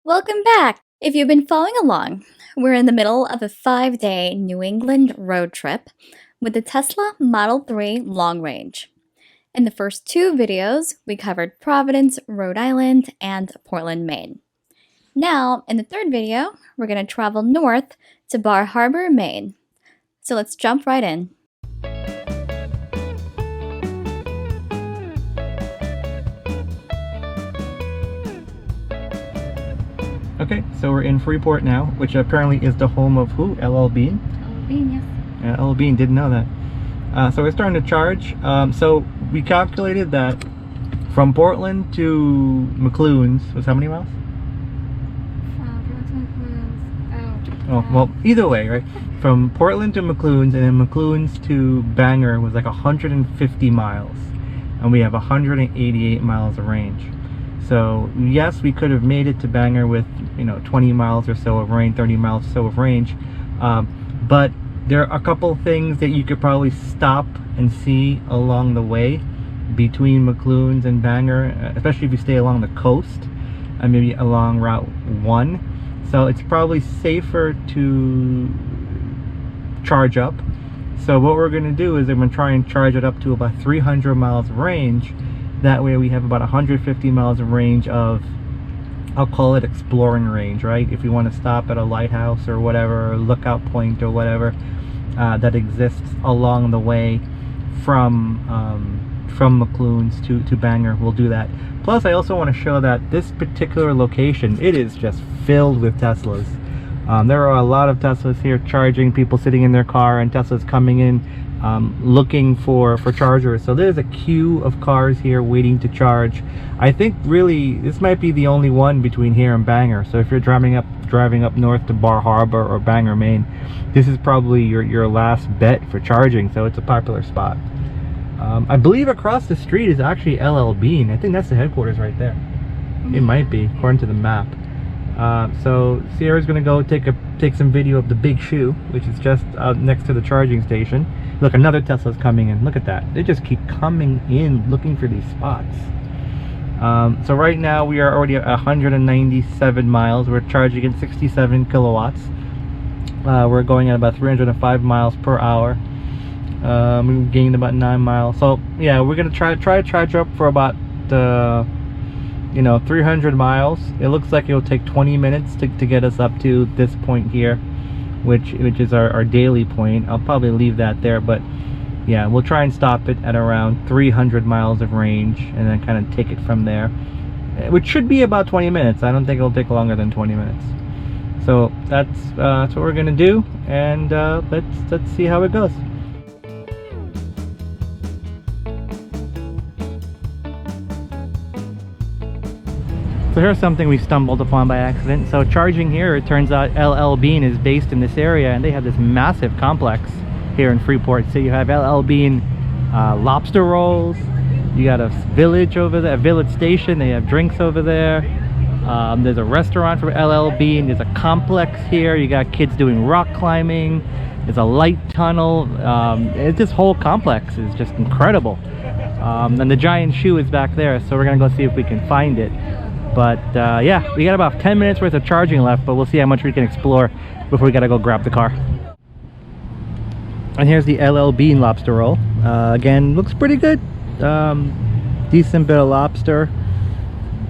Welcome back! If you've been following along, we're in the middle of a 5-day New England road trip with the Tesla Model 3 Long Range. In the first two videos, we covered Providence, Rhode Island, and Portland, Maine. Now, in the third video, we're going to travel north to Bar Harbor, Maine. So let's jump right in. Okay, so we're in Freeport now, which apparently is the home of who? L.L Bean? L.L Bean, yes. Yeah, L.L Bean, didn't know that. So we're starting to charge. So we calculated that from Portland to McLooms was how many miles? Well, either way, right? From Portland to McLooms and then McLooms to Bangor was like 150 miles. And we have 188 miles of range. So yes, we could have made it to Bangor with 20 miles or so of range, 30 miles or so of range, but there are a couple things that you could probably stop and see along the way between McLooms and Bangor, especially if you stay along the coast and maybe along Route 1. So it's probably safer to charge up. So what we're going to do is I'm going to try and charge it up to about 300 miles of range. That way we have about 150 miles of range of, I'll call it exploring range, right? If you want to stop at a lighthouse or whatever, or lookout point or whatever that exists along the way from McLooms to Bangor, we'll do that. Plus, I also want to show that this particular location, it is just filled with Teslas. There are a lot of Teslas here charging, people sitting in their car and Teslas coming in looking for chargers. So there's a queue of cars here waiting to charge. I think really this might be the only one between here and Bangor. So if you're driving up north to Bar Harbor or Bangor, Maine, this is probably your last bet for charging. So it's a popular spot. I believe across the street is actually L.L Bean. I think that's the headquarters right there. It might be, according to the map. So Sierra's gonna go take some video of the Big Shoe, which is just out next to the charging station. Look, another Tesla's coming in. Look at that. They just keep coming in looking for these spots. So right now we are already at 197 miles. We're charging at 67 kilowatts. We're going at about 305 miles per hour. We gained about 9 miles. So yeah, we're gonna try to charge up for about 300 miles. It looks like it'll take 20 minutes to get us up to this point here, which is our daily point. I'll probably leave that there, but yeah, we'll try and stop it at around 300 miles of range and then kind of take it from there, which should be about 20 minutes. I don't think it'll take longer than 20 minutes. So that's what we're gonna do, and let's see how it goes. So here's something we stumbled upon by accident. So charging here, it turns out L.L Bean is based in this area, and they have this massive complex here in Freeport. So you have L.L Bean Lobster Rolls, you got a village over there, a village station, they have drinks over there. There's a restaurant for L.L Bean, there's a complex here, you got kids doing rock climbing, there's a light tunnel. This whole complex is just incredible. And the giant shoe is back there, so we're gonna go see if we can find it. But yeah, we got about 10 minutes worth of charging left, but we'll see how much we can explore before we gotta go grab the car. And here's the L.L Bean Lobster Roll. Again, looks pretty good. Decent bit of lobster,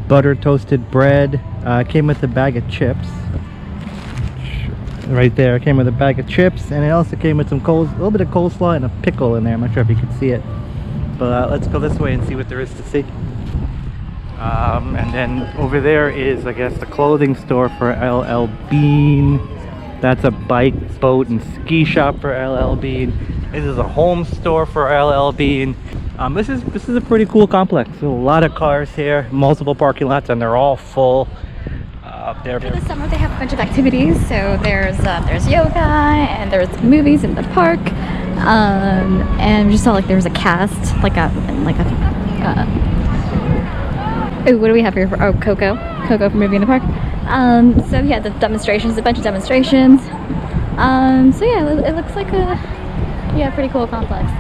butter toasted bread. Came with a bag of chips. Right there, came with a bag of chips, and it also came with some a little bit of coleslaw and a pickle in there. I'm not sure if you can see it, but let's go this way and see what there is to see. And then over there is, I guess, the clothing store for L.L Bean. That's a bike, boat, and ski shop for L.L Bean. This is a home store for L.L Bean. This is a pretty cool complex. So a lot of cars here, multiple parking lots, and they're all full. For the summer, they have a bunch of activities. So there's yoga and there's movies in the park. And we just saw like there was a cast, oh, what do we have here? Coco for movie in the park. So yeah, the demonstrations, a bunch of demonstrations. So yeah, it looks like a pretty cool complex.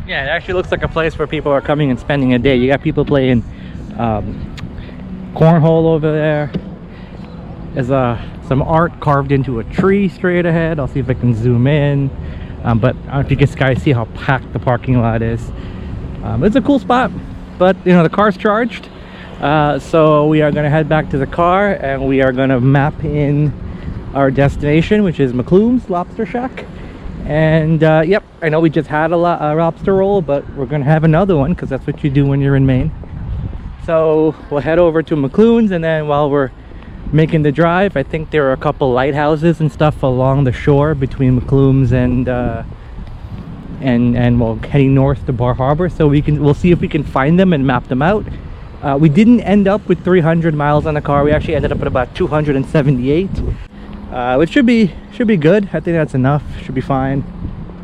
Yeah, it actually looks like a place where people are coming and spending a day. You got people playing cornhole over there. There's some art carved into a tree straight ahead. I'll see if I can zoom in. But I don't know if you guys see how packed the parking lot is. It's a cool spot, but you know, the car's charged. So we are going to head back to the car and we are going to map in our destination, which is McLooms Lobster Shack. And yep, I know we just had a lobster roll, but we're going to have another one because that's what you do when you're in Maine. So we'll head over to McLooms, and then while we're making the drive, I think there are a couple lighthouses and stuff along the shore between McLooms and well, heading north to Bar Harbor. So we'll see if we can find them and map them out. We didn't end up with 300 miles on the car. We actually ended up at about 278, which should be good. I think that's enough. Should be fine.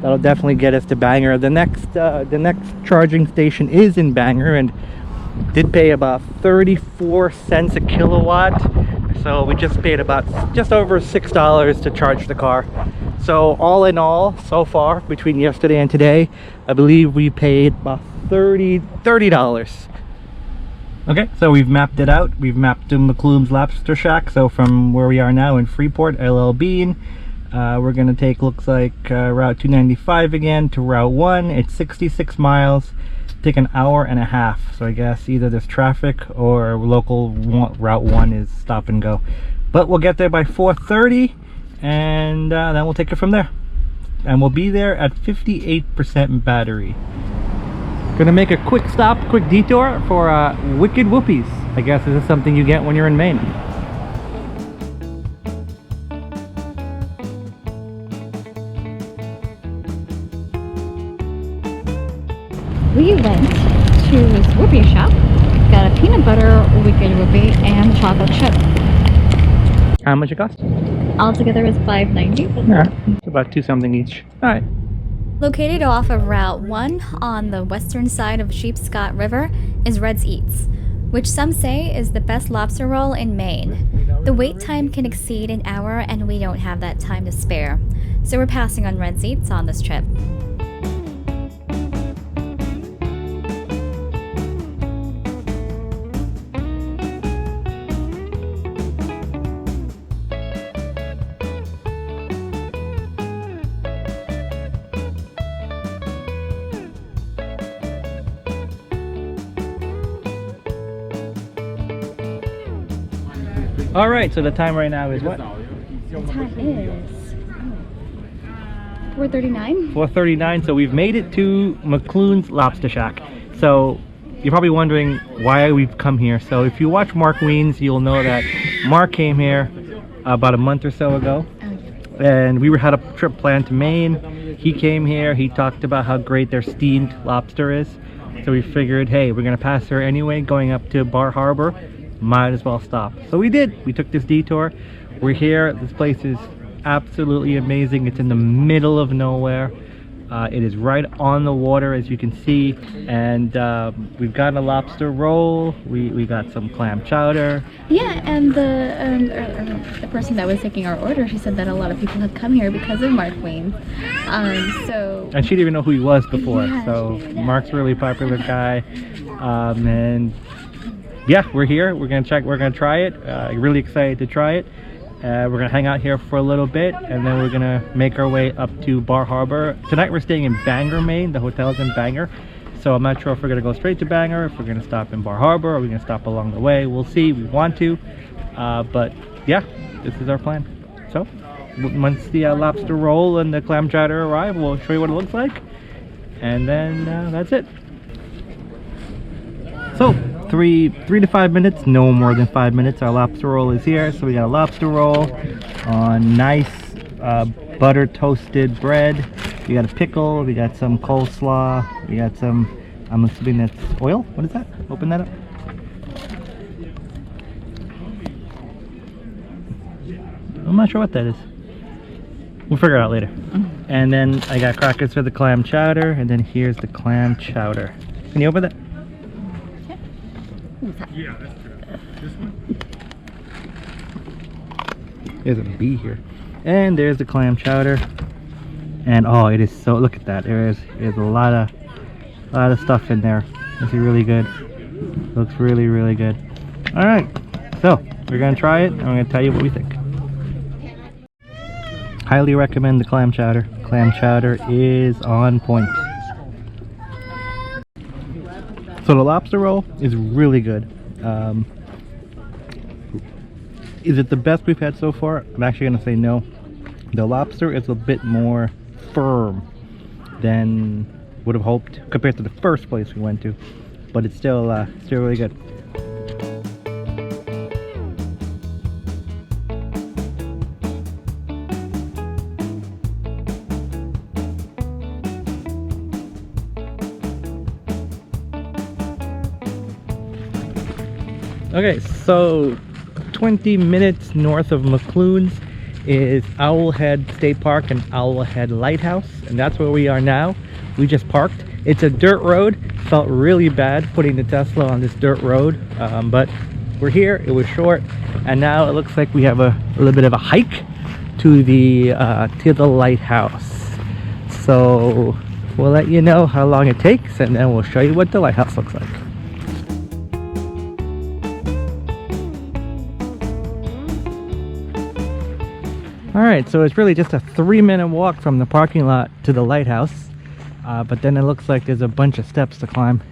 That'll definitely get us to Bangor. The next charging station is in Bangor, and did pay about 34 cents a kilowatt. So we just paid about just over $6 to charge the car. So all in all, so far between yesterday and today, I believe we paid about $30. Okay, so we've mapped it out. We've mapped to McLooms Lobster Shack. So from where we are now in Freeport, L.L. Bean, we're gonna take, looks like Route 295 again to Route 1. It's 66 miles. Take an hour and a half. So I guess either there's traffic or local Route 1 is stop and go. But we'll get there by 4:30, and then we'll take it from there. And we'll be there at 58% battery. Gonna make a quick stop, quick detour for Wicked Whoopies. I guess this is something you get when you're in Maine. We went to this whoopie shop, got a peanut butter wicked whoopie and chocolate chip. How much it cost? Altogether is $5.90. Yeah, it's about $2 something each. All right. Located off of Route 1 on the western side of Sheepscot River is Red's Eats, which some say is the best lobster roll in Maine. The wait time can exceed an hour, and we don't have that time to spare, so we're passing on Red's Eats on this trip. All right, so the time right now is what? The time is 4:39. 4:39. So we've made it to McLoons Lobster Shack. So you're probably wondering why we've come here. So if you watch Mark Weens, you'll know that Mark came here about a month or so ago, and we had a trip planned to Maine. He came here. He talked about how great their steamed lobster is. So we figured, hey, we're gonna pass here anyway, going up to Bar Harbor. Might as well stop. So we did. We took this detour. We're here. This place is absolutely amazing. It's in the middle of nowhere. It is right on the water, as you can see, and we've got a lobster roll. We got some clam chowder. Yeah, and the person that was taking our order, she said that a lot of people have come here because of Mark Weens. And she didn't even know who he was before. Yeah, so Mark's a really popular guy, and yeah, we're here. We're gonna try it. Really excited to try it. We're gonna hang out here for a little bit, and then we're gonna make our way up to Bar Harbor. Tonight we're staying in Bangor, Maine. The hotel's in Bangor, so I'm not sure if we're gonna go straight to Bangor, if we're gonna stop in Bar Harbor, or we're gonna stop along the way. We'll see. We want to, but yeah, this is our plan. So once the lobster roll and the clam chowder arrive, we'll show you what it looks like, and then that's it. So 3 to 5 minutes, no more than 5 minutes. Our lobster roll is here. So we got a lobster roll on nice butter toasted bread. We got a pickle, we got some coleslaw, we got some, I'm assuming that's oil. What is that? Open that up. I'm not sure what that is. We'll figure it out later. And then I got crackers for the clam chowder, and then here's the clam chowder. Can you open that? Yeah, that's true. This one. There's a bee here. And there's the clam chowder. And oh, it is so, look at that. There's a lot of stuff in there. This is really good. Looks really, really good. All right. So we're gonna try it and I'm gonna tell you what we think. Highly recommend the clam chowder. Clam chowder is on point. So the lobster roll is really good. Is it the best we've had so far? I'm actually gonna say no. The lobster is a bit more firm than would have hoped compared to the first place we went to, but it's still really good. Okay, so 20 minutes north of McLoons is Owlhead State Park and Owlhead Lighthouse, and that's where we are now. We just parked. It's a dirt road. Felt really bad putting the Tesla on this dirt road, but we're here. It was short, and now it looks like we have a little bit of a hike to the lighthouse. So we'll let you know how long it takes, and then we'll show you what the lighthouse looks like. Alright, so it's really just a 3-minute walk from the parking lot to the lighthouse, but then it looks like there's a bunch of steps to climb.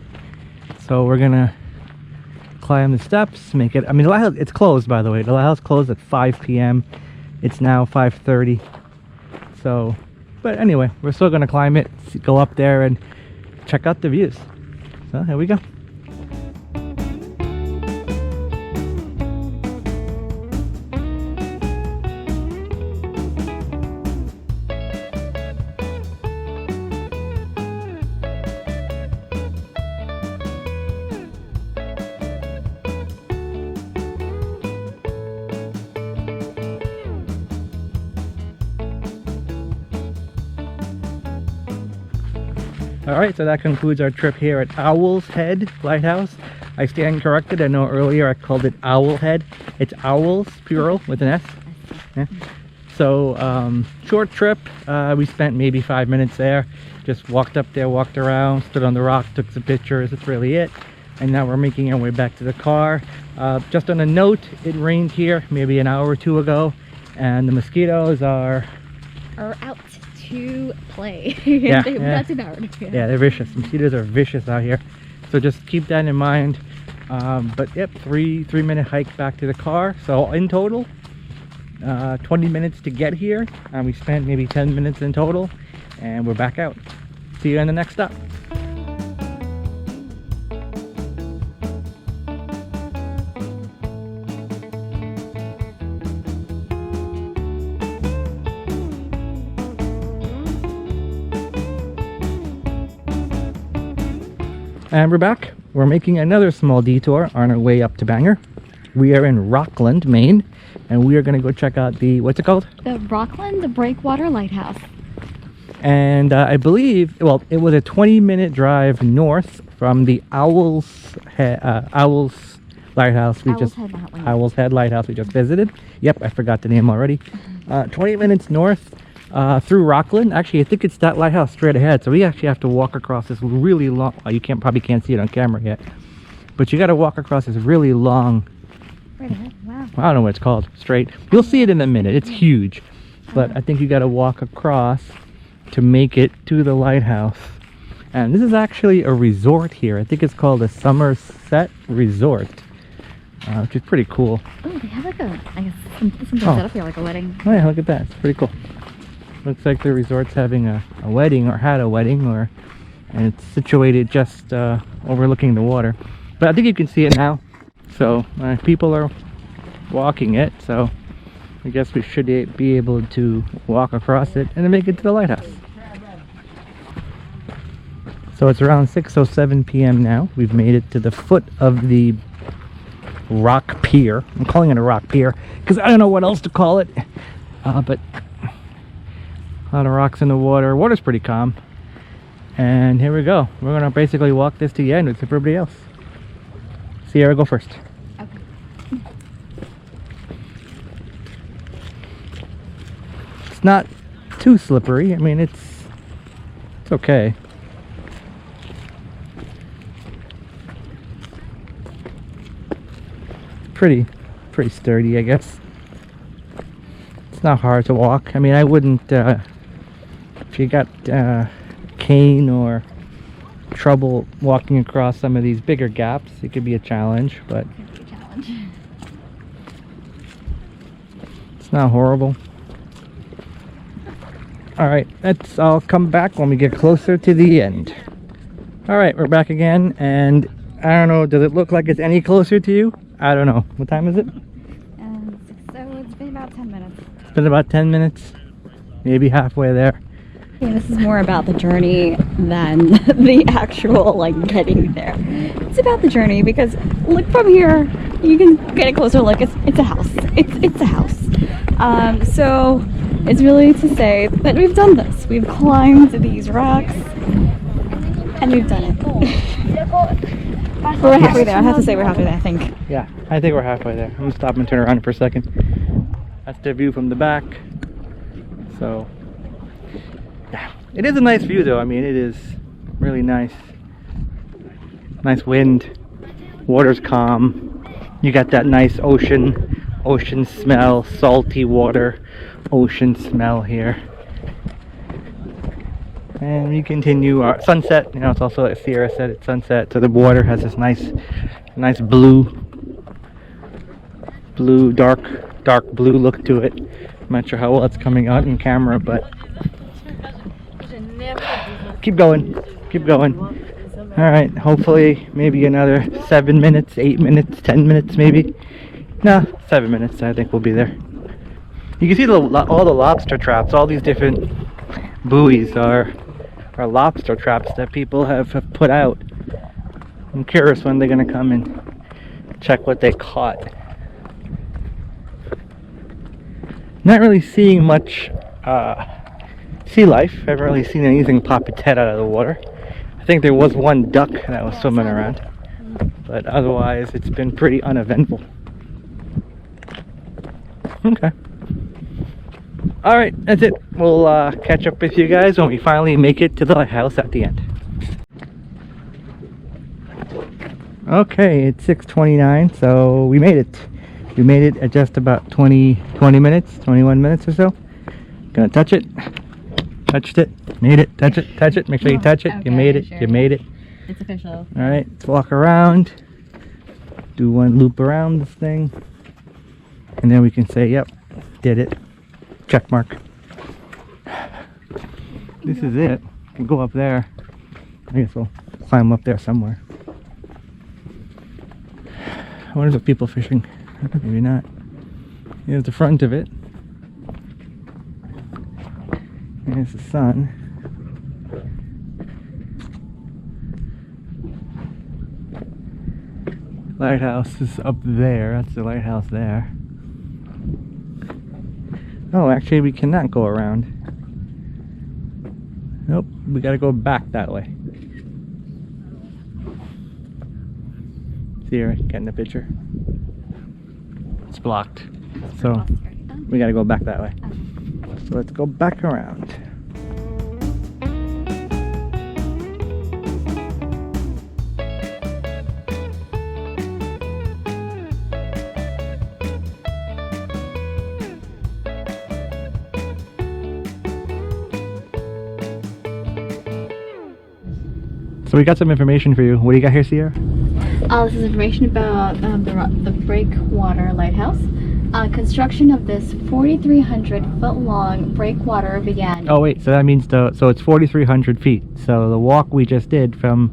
So we're gonna climb the steps, make it, I mean the lighthouse, it's closed by the way, the lighthouse closed at 5 p.m. It's now 5:30. So, but anyway, we're still gonna climb it, go up there and check out the views. So here we go. Alright, so that concludes our trip here at Owl's Head Lighthouse. I stand corrected. I know earlier I called it Owlhead. It's Owls, plural, with an S. Yeah. So, short trip. We spent maybe 5 minutes there. Just walked up there, walked around, stood on the rock, took some pictures. That's really it. And now we're making our way back to the car. Just on a note, it rained here maybe an hour or two ago. And the mosquitoes are out to play. Yeah, That's an hour. Yeah, they're vicious. Mosquitoes are vicious out here, so just keep that in mind. But yep, three-minute hike back to the car. So in total, 20 minutes to get here, and we spent maybe 10 minutes in total, and we're back out. See you on the next stop. And we're back. We're making another small detour on our way up to Bangor. We are in Rockland, Maine, and we are going to go check out the, what's it called? The Rockland Breakwater Lighthouse. And I believe, well, it was a 20-minute drive north from the Owl's Lighthouse. Owl's Head Lighthouse we just visited. Yep, I forgot the name already. 20 minutes north through Rockland. Actually, I think it's that lighthouse straight ahead. So we actually have to walk across this really long. Oh, you probably can't see it on camera yet, but you got to walk across this really long. Right ahead. Wow. I don't know what it's called. Straight. You'll see it in a minute. It's huge, but I think you got to walk across to make it to the lighthouse. And this is actually a resort here. I think it's called a Somerset Resort, which is pretty cool. Oh, they have like a, I guess, something set up here, like a wedding. Oh yeah, look at that. It's pretty cool. Looks like the resort's having a wedding, or had a wedding, and it's situated just overlooking the water. But I think you can see it now. So people are walking it, so I guess we should be able to walk across it and then make it to the lighthouse. So it's around 6:07 p.m. now. We've made it to the foot of the rock pier. I'm calling it a rock pier because I don't know what else to call it, but a lot of rocks in the water. Water's pretty calm. And here we go. We're gonna basically walk this to the end with everybody else. Sierra, go first. Okay. It's not too slippery. I mean, it's okay. Pretty pretty sturdy, I guess. It's not hard to walk. I mean, I wouldn't, if you got cane or trouble walking across some of these bigger gaps, it could be a challenge, but it's not horrible. Alright, I'll come back when we get closer to the end. Alright, we're back again, and I don't know, does it look like it's any closer to you? I don't know. What time is it? So it's been about 10 minutes. It's been about 10 minutes. Maybe halfway there. Yeah, this is more about the journey than the actual, like, getting there. It's about the journey because, look, from here, you can get a closer look. It's a house. It's a house. So it's really to say that we've done this. We've climbed these rocks, and we've done it. We're halfway there. I have to say we're halfway there, I think. Yeah, I think we're halfway there. I'm gonna stop and turn around for a second. That's the view from the back. So, yeah, it is a nice view though. I mean, it is really nice. Nice wind. Water's calm. You got that nice ocean smell, salty water, ocean smell here. And we continue our sunset. You know, it's also like Sierra said, it's sunset, so the water has this nice blue, dark blue look to it. I'm not sure how well it's coming out in camera, but keep going. All right, hopefully maybe another 7 minutes, 8 minutes, 10 minutes maybe. No, 7 minutes. I think we'll be there. You can see all the lobster traps. All these different buoys are lobster traps that people have put out. I'm curious when they're gonna come and check what they caught. Not really seeing much sea life. I haven't really seen anything pop its head out of the water. I think there was one duck that was swimming around, but otherwise it's been pretty uneventful. Okay. Alright, that's it. We'll catch up with you guys when we finally make it to the lighthouse at the end. Okay, it's 6:29, so we made it. We made it at just about 20 minutes, 21 minutes or so. Gonna touch it. Touched it. Made it. Touch it. Make sure you touch it. Okay, You made it. sure. You made it. It's official. Alright, let's walk around. Do one loop around this thing. And then we can say, yep, did it. Check mark. This is it. We can go up there. I guess we'll climb up there somewhere. I wonder if people fishing. Maybe not. Here's the front of it. Here's the sun. Lighthouse is up there. That's the lighthouse there. Oh, actually we cannot go around. Nope, we gotta go back that way. See here, getting the picture. It's blocked. So we gotta go back that way. So let's go back around. So we got some information for you. What do you got here, Sierra? This is information about the Breakwater Lighthouse. Construction of this 4,300 foot long breakwater began. Oh wait, so that means so it's 4,300 feet. So the walk we just did from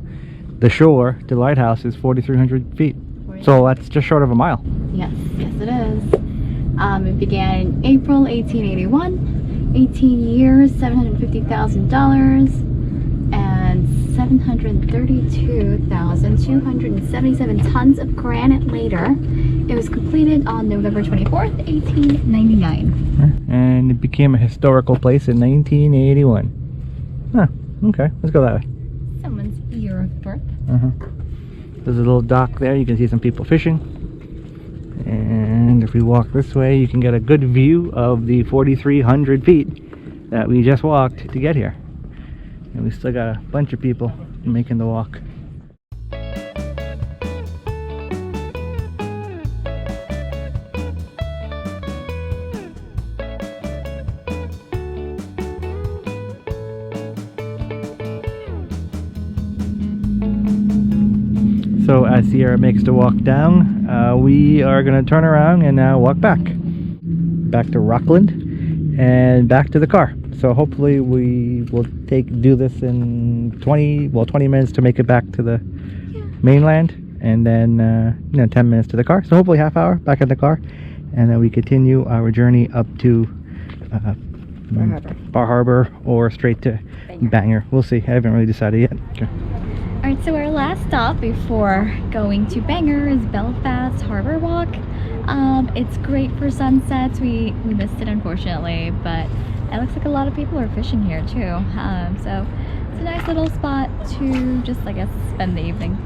the shore to the lighthouse is 4,300 feet. So that's just short of a mile. Yes, it is. It began in April 1881. 18 years, $750,000, and 732,277 tons of granite later. It was completed on November 24th, 1899. And it became a historical place in 1981. Huh, okay, let's go that way. Someone's year of birth. There's a little dock there, you can see some people fishing. And if we walk this way, you can get a good view of the 4,300 feet that we just walked to get here. And we still got a bunch of people making the walk. So as Sierra makes the walk down, we are going to turn around and walk back to Rockland and back to the car. So hopefully we will do this in 20 minutes to make it back to the mainland, and then 10 minutes to the car. So hopefully half hour back in the car, and then we continue our journey up to Bar Harbor or straight to Bangor. We'll see. I haven't really decided yet. Okay. Alright, so our last stop before going to Bangor is Belfast Harborwalk. It's great for sunsets. We missed it, unfortunately, but it looks like a lot of people are fishing here too. So it's a nice little spot to just, I guess, spend the evening.